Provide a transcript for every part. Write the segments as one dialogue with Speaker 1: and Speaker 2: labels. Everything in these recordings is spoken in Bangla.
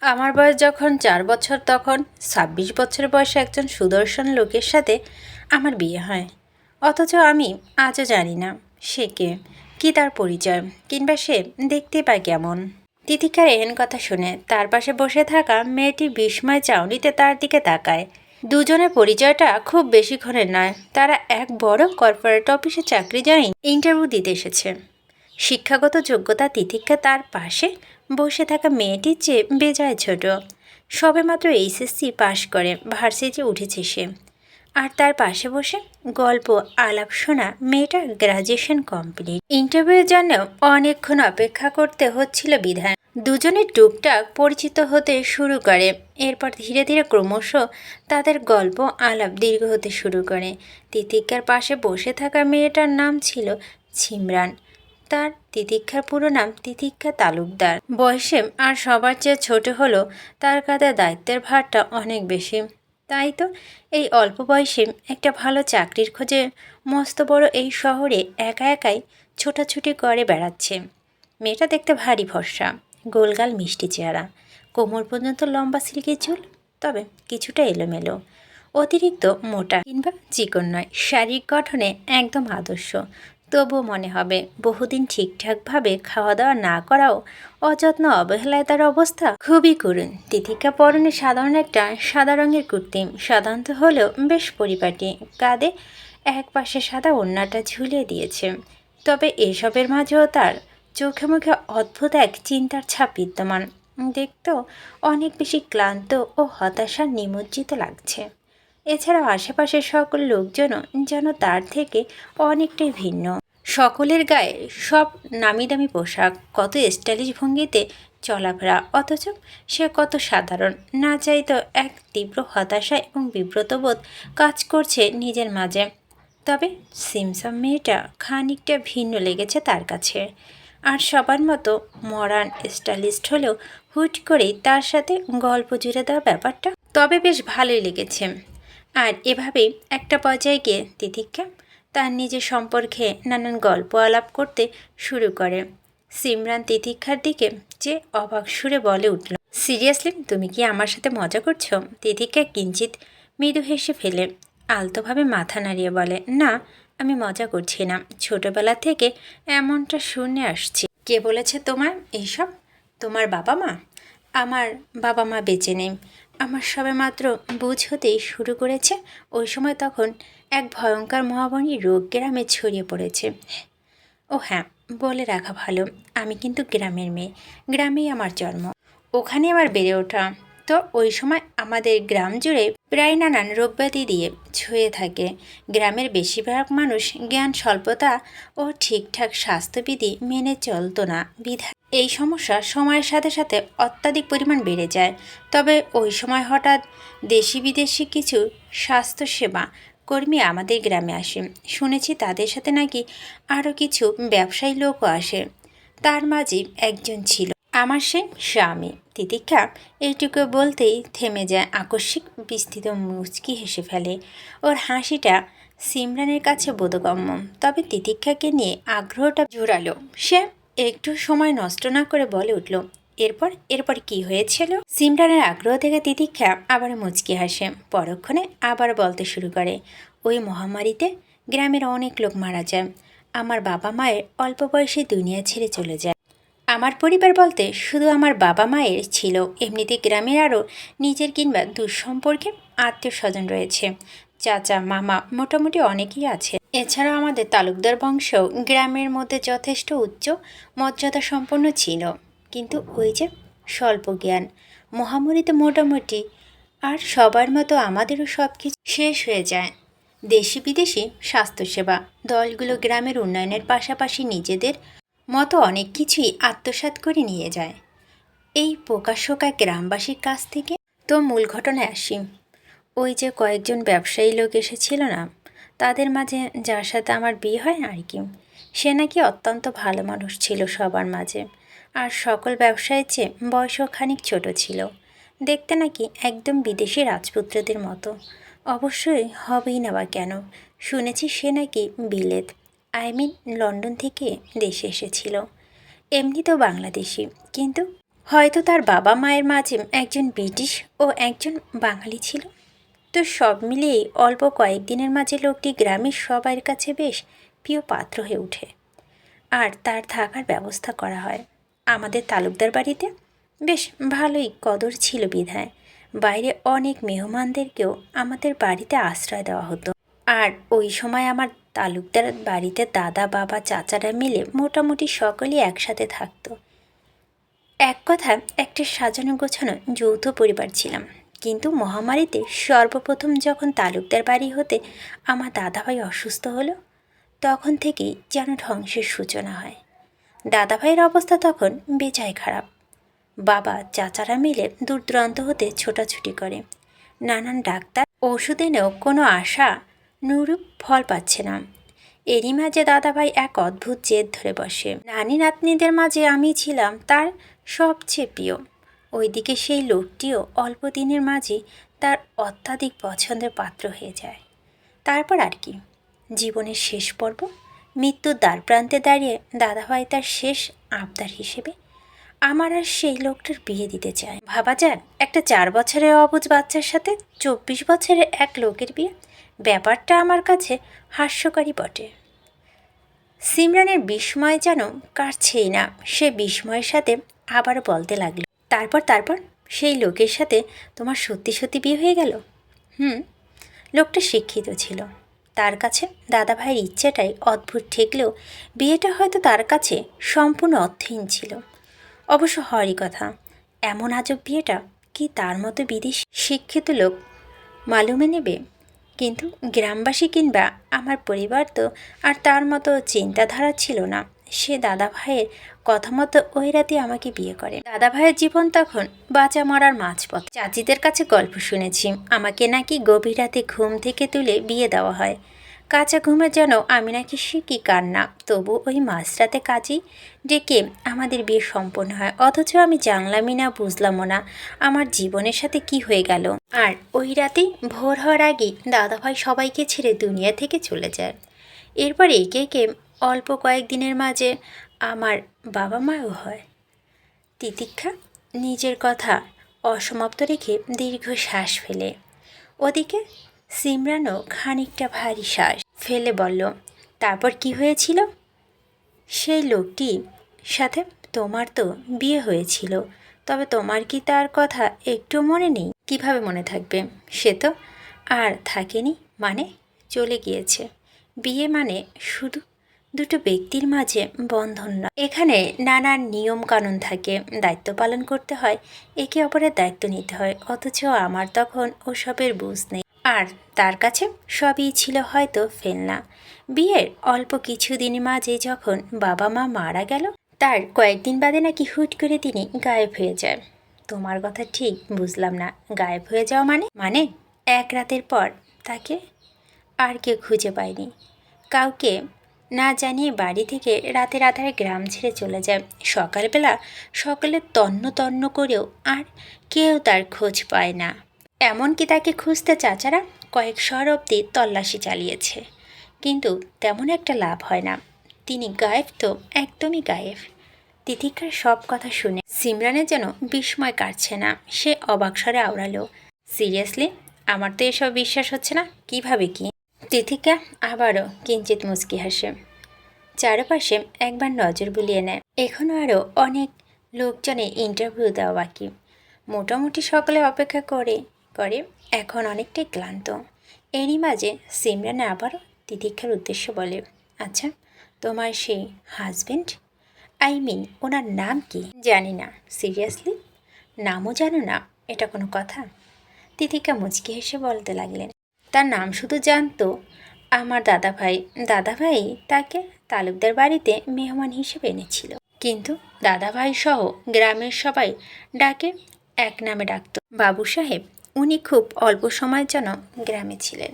Speaker 1: আমার বয়স যখন 4 বছর তখন 26 বছর বয়সে একজন সুদর্শন লোকের সাথে আমার বিয়ে হয়। অথচ আমি আজও জানি না সে কে, কী তার পরিচয়, কিংবা সে দেখতে পায় কেমন। তিতিকার এহেন কথা শুনে তার পাশে বসে থাকা মেয়েটি বিস্ময় চাউনিতে তার দিকে তাকায়। দুজনের পরিচয়টা খুব বেশিক্ষণের নয়। তারা এক বড় কর্পোরেট অফিসে চাকরি ইন্টারভিউ দিতে এসেছে। শিক্ষাগত যোগ্যতা তিতিকা তার পাশে বসে থাকা মেয়েটির চেয়ে বেজায় ছোট। সবেমাত্র এইচএসসি পাশ করে ভার্সিটি উঠেছে সে। আর তার পাশে বসে গল্প আলাপ শোনা মেয়েটার গ্র্যাজুয়েশন কমপ্লিট। ইন্টারভিউয়ের জন্য অনেকক্ষণ অপেক্ষা করতে হচ্ছিল বিধায় দুজনে টুকটাক পরিচিত হতে শুরু করে। এরপর ধীরে ধীরে ক্রমশ তাদের গল্প আলাপ দীর্ঘ হতে শুরু করে। তিতিকার পাশে বসে থাকা মেয়েটার নাম ছিল ছিমরান। তার তিতিক্ষার পুরো নাম তিতিক্ষা তালুকদার। বয়সে আর সবার চেয়ে ছোট হলো তার কাঁধে দায়িত্বের ভারটা অনেক বেশি। তাই তো এই অল্প বয়সে একটা ভালো চাকরির খোঁজে মস্ত বড় এই শহরে একা একাই ছোটাছুটি করে বেড়াচ্ছে। মেয়েটা দেখতে ভারী ফর্সা, গোলগাল মিষ্টি চেহারা, কোমর পর্যন্ত লম্বা সিল্কি চুল, তবে কিছুটা এলোমেলো, অতিরিক্ত মোটা কিংবা চিকন নয়। শারীরিক গঠনে একদম আদর্শ, তবুও মনে হবে বহুদিন ঠিকঠাকভাবে খাওয়া দাওয়া না করাও অযত্ন অবহেলায় তার অবস্থা খুবই করুণ। তিতিকা পরনে সাধারণ একটা সাদা রঙের কুর্তি, সাধারণত হলেও বেশ পরিপাটি, কাঁধে এক পাশে সাদা ওড়নাটা ঝুলিয়ে দিয়েছে। তবে এসবের মাঝেও তার চোখে মুখে অদ্ভুত এক চিন্তার ছাপ বিদ্যমান। দেখতেও অনেক বেশি ক্লান্ত ও হতাশার নিমজ্জিত লাগছে। এছাড়াও আশেপাশের সকল লোকজনও যেন তার থেকে অনেকটাই ভিন্ন। সকলের গায়ে সব নামি দামি পোশাক, কত স্টাইলিশ ভঙ্গিতে চলাফেরা, অথচ সে কত সাধারণ। না চাইতো এক তীব্র হতাশা এবং বিব্রতবোধ কাজ করছে নিজের মাঝে। তবে সিমসাম মেয়েটা খানিকটা ভিন্ন লেগেছে তার কাছে। আর সবার মতো মডার্ন স্টাইলিস্ট হলেও হুট করেই তার সাথে গল্প জুড়ে দেওয়া ব্যাপারটা তবে বেশ ভালোই লেগেছে। আর এভাবেই একটা পর্যায়ে গিয়ে তিতিকা তার নিজের সম্পর্কে নানান গল্প আলাপ করতে শুরু করে। সিমরান তিতিক্ষার দিকে যে অবাক সুরে বলে উঠল, সিরিয়াসলি তুমি কি আমার সাথে মজা করছো? তিতিক্ষা কিঞ্চিত মৃদু হেসে ফেলে আলতোভাবে মাথা নাড়িয়ে বলে, না, আমি মজা করছি না। ছোটবেলা থেকে এমনটা শুনে আসছি। কে বলেছে তোমার এইসব? তোমার বাবা মা? আমার বাবা মা বেঁচে নেই। আমার সবেমাত্র বুঝ হতেই শুরু করেছে। ওই সময় তখন এক ভয়ঙ্কর মহামারী রোগ গ্রামে ছড়িয়ে পড়েছে। ও হ্যাঁ, বলে রাখা ভালো, আমি কিন্তু গ্রামের মেয়ে। গ্রামেই আমার জন্ম, ওখানে আমার বেড়ে ওঠা। তো ওই সময় আমাদের গ্রাম জুড়ে প্রায় নানান রোগব্যাধি দিয়ে ছুঁয়ে থাকে। গ্রামের বেশিরভাগ মানুষ জ্ঞান স্বল্পতা ও ঠিকঠাক স্বাস্থ্যবিধি মেনে চলতো না বিধায় এই সমস্যা সময়ের সাথে সাথে অত্যাধিক পরিমাণ বেড়ে যায়। তবে ওই সময় হঠাৎ দেশি বিদেশি কিছু স্বাস্থ্যসেবা কর্মী আমাদের গ্রামে আসে। শুনেছি তাদের সাথে নাকি আরও কিছু ব্যবসায়ী লোকও আসে। তার মাঝে একজন ছিল আমার সে স্বামী। তিতিক্ষা এইটুকু বলতেই থেমে যায়, আকস্মিক বিস্তৃত মুচকি হেসে ফেলে। ওর হাসিটা সিমরানের কাছে বোধগম্য, তবে তিতিক্ষাকে নিয়ে আগ্রহটা জোরালো। সে একটু সময় নষ্ট না করে বলে উঠল, এরপর এরপর কি হয়েছিল? সিমরানের আগ্রহ থেকে তিতিক্ষা আবার মুচকি হাসে। পরক্ষণে আবার বলতে শুরু করে, ওই মহামারীতে গ্রামের অনেক লোক মারা যায়। আমার বাবা মায়ের অল্প বয়সে দুনিয়া ছেড়ে চলে যায়। আমার পরিবার বলতে শুধু আমার বাবা মায়ের ছিল, এমনিতে গ্রামের আরও নিজের কিংবা দুঃসম্পর্কে আত্মীয় স্বজন রয়েছে। চাচা মামা মোটামুটি অনেকেই আছে। এছাড়াও আমাদের তালুকদার বংশ গ্রামের মধ্যে যথেষ্ট উচ্চ মর্যাদা সম্পন্ন ছিল। কিন্তু ওই যে স্বল্প জ্ঞান, মহামারীতে মোটামুটি আর সবার মতো আমাদেরও সব কিছু শেষ হয়ে যায়। দেশি বিদেশি স্বাস্থ্যসেবা দলগুলো গ্রামের উন্নয়নের পাশাপাশি নিজেদের মতো অনেক কিছুই আত্মসাৎ করে নিয়ে যায় এই প্রকাশকা গ্রামবাসীর কাছ থেকে। তো মূল ঘটনায় আসি। ওই যে কয়েকজন ব্যবসায়ী লোক এসেছিল না, তাদের মাঝে যার সাথে আমার বিয়ে হয় আর কি, সে নাকি অত্যন্ত ভালো মানুষ ছিল সবার মাঝে। আর সকল ব্যবসায়ীর চেয়ে বয়সও খানিক ছোট ছিল। দেখতে নাকি একদম বিদেশি রাজপুত্রদের মতো। অবশ্যই হবেই না বা কেন, শুনেছি সে নাকি বিলেত লন্ডন থেকে দেশে এসেছিল। এমনি তো বাংলাদেশি, কিন্তু হয়তো তার বাবা মায়ের মাঝে একজন ব্রিটিশ ও একজন বাঙালি ছিল। তো সব মিলিয়েই অল্প কয়েকদিনের মাঝে লোকটি গ্রামের সবার কাছে বেশ প্রিয় পাত্র হয়ে ওঠে, আর তার থাকার ব্যবস্থা করা হয়। আমাদের তালুকদার বাড়িতে বেশ ভালোই কদর ছিল বিধায় বাইরে অনেক মেহমানদেরকেও আমাদের বাড়িতে আশ্রয় দেওয়া হতো। আর ওই সময় আমার তালুকদার বাড়িতে দাদা বাবা চাচারা মিলে মোটামুটি সকলেই একসাথে থাকতো। এক কথায় একটা সাজানো গোছানো যৌথ পরিবার ছিলাম। কিন্তু মহামারীতে সর্বপ্রথম যখন তালুকদার বাড়ি হতে আমার দাদাভাই অসুস্থ হলো, তখন থেকেই যেন ধ্বংসের সূচনা হয়। দাদাভাইয়ের অবস্থা তখন বেজায় খারাপ। বাবা চাচারা মিলে দূর দূরান্ত হতে ছোটাছুটি করে। নানান ডাক্তার ওষুধ এনেও কোনো আশা নুরূপ ফল পাচ্ছে না। এরই মাঝে দাদাভাই এক অদ্ভুত জেদ ধরে বসে। নানি নাতনিদের মাঝে আমি ছিলাম তার সবচেয়ে প্রিয়। ওইদিকে সেই লোকটিও অল্প দিনের মাঝেই তার অত্যাধিক পছন্দের পাত্র হয়ে যায়। তারপর আর কি, জীবনের শেষ পর্ব। মৃত্যুর দ্বারপ্রান্তে দাঁড়িয়ে দাদাভাই তার শেষ আবদার হিসেবে আমার আর সেই লোকটার বিয়ে দিতে চায়। ভাবা যায়, একটা 4 বছরের অবুঝ বাচ্চার সাথে 24 বছরের এক লোকের বিয়ে। ব্যাপারটা আমার কাছে হাস্যকরী বটে। সিমরানের বিস্ময় যেন কাটছেই না। সে বিস্ময়ের সাথে আবার বলতে লাগলো, তারপর সেই লোকের সাথে তোমার সত্যি সত্যি বিয়ে হয়ে গেল? লোকটা শিক্ষিত ছিল। তার কাছে দাদাভাইয়ের ইচ্ছেটাই অদ্ভুত ঠেকলেও বিয়েটা হয়তো তার কাছে সম্পূর্ণ অর্থহীন ছিল। অবশ্য হওয়ারই কথা। এমন আজব বিয়েটা কি তার মতো বিদেশি শিক্ষিত লোক মালুমে নেবে? কিন্তু গ্রামবাসী কিংবা আমার পরিবার তো আর তার মতো চিন্তাধারা ছিল না। সে দাদাভাইয়ের কথা মতো ওই রাতে আমাকে বিয়ে করে। দাদাভাইয়ের জীবন তখন বাঁচা মরার মাঝপথ। চাচিদের কাছে গল্প শুনেছি, আমাকে নাকি গভীর রাতে ঘুম থেকে তুলে বিয়ে দেওয়া হয়। কাঁচা ঘুমে যেন আমি নাকি শিখি কান্না, তবু ওই মাঝরাতে কাজেই ডেকে আমাদের বিয়ে সম্পন্ন হয়। অথচ আমি জানলামই না, বুঝলামও না আমার জীবনের সাথে কি হয়ে গেল। আর ওই রাতেই ভোর হওয়ার আগেই দাদাভাই সবাইকে ছেড়ে দুনিয়া থেকে চলে যায়। এরপর একে একে অল্প কয়েকদিনের মাঝে আমার বাবা মাও হয়। তিতিক্ষা নিজের কথা অসমাপ্ত রেখে দীর্ঘ শ্বাস ফেলে। ওদিকে সিমরানও খানিকটা ভারী শ্বাস ফেলে বলল, তারপর কি হয়েছিল? সেই লোকটির সাথে তোমার তো বিয়ে হয়েছিল, তবে তোমার কি তার কথা একটু মনে নেই? কিভাবে মনে থাকবে? সে তো আর থাকেনি, মানে চলে গিয়েছে। বিয়ে মানে শুধু দুটো ব্যক্তির মাঝে বন্ধন নয়, এখানে নানান নিয়ম কানুন থাকে, দায়িত্ব পালন করতে হয়, একে অপরের দায়িত্ব নিতে হয়। অথচ আমার তখন ওসবের বুঝ নেই। আর তার কাছে সবই ছিল হয়তো ফেলনা। বিয়ের অল্প কিছুদিন মাঝে যখন বাবা মা মারা গেল, তার কয়েকদিন বাদে নাকি হুট করে তিনি গায়েব হয়ে যায়। তোমার কথা ঠিক বুঝলাম না। গায়েব হয়ে যাওয়া মানে এক রাতের পর তাকে আর কেউ খুঁজে পায়নি। কাউকে না জানিয়ে বাড়ি থেকে রাতের আধারে গ্রাম ছেড়ে চলে যায়। সকালবেলা সকলে তন্ন তন্ন করেও আর কেউ তার খোঁজ পায় না। এমনকি তাকে খুঁজতে চাচারা কয়েক শহর অবধি তল্লাশি চালিয়েছে, কিন্তু তেমন একটা লাভ হয় না। তিনি গায়েব তো একদমই গায়েব। তিতিক্ষার সব কথা শুনে সিমরানের যেন বিস্ময় কাটছে না। সে অবাক স্বরে আওড়ালো, সিরিয়াসলি? আমার তো এসব বিশ্বাস হচ্ছে না। কিভাবে কি? তিতিক্ষা আবারও কিঞ্চিত মুচকি হাসে। চারপাশে একবার নজর বুলিয়ে নেয়। এখনও আরও অনেক লোকজনে ইন্টারভিউ দেওয়া বাকি। মোটামুটি সকলে অপেক্ষা করে করে এখন অনেকটাই ক্লান্ত। এরই মাঝে সিমরান আবারও তিতিক্ষার উদ্দেশ্য বলে, আচ্ছা, তোমার সেই হাজবেন্ড, ওনার নাম কি? জানি না। সিরিয়াসলি? নামও জানো না? এটা কোনো কথা? তিতিক্ষা মুচকি হেসে বলতে লাগলেন, তার নাম শুধু জানতো আমার দাদাভাই তাকে তালুকদার বাড়িতে মেহমান হিসেবে এনেছিল। কিন্তু দাদাভাই সহ গ্রামের সবাই ডাকে এক নামে ডাকত বাবু সাহেব। উনি খুব অল্প সময়ের জন্য গ্রামে ছিলেন,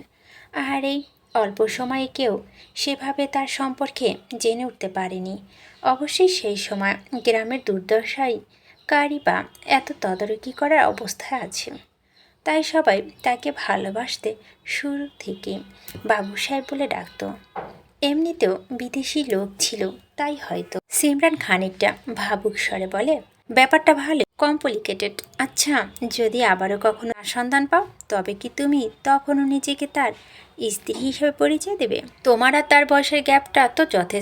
Speaker 1: আর এই অল্প সময়ে কেউ সেভাবে তার সম্পর্কে জেনে উঠতে পারেনি। অবশ্যই সেই সময় গ্রামের দুর্দশায় কারই বা এত তদারকি করার অবস্থায় আছে। তাই সবাই তাকে ভালোবাসতে শুরু থেকে বাবু সাহেব বলে ডাকত। এমনিতেও বিদেশি লোক ছিল, তাই হয়তো। সিমরান খানিকটা ভাবুক স্বরে বলে, ব্যাপারটা ভালো কমপ্লিকেটেড। আচ্ছা, যদি আবারও কখনো সন্তান পাও, তবে কি তুমি তখনও নিজেকে তার স্ত্রী হিসেবে পরিচয় দেবে? তোমার আর তার বয়সের গ্যাপটা তো যথেষ্ট।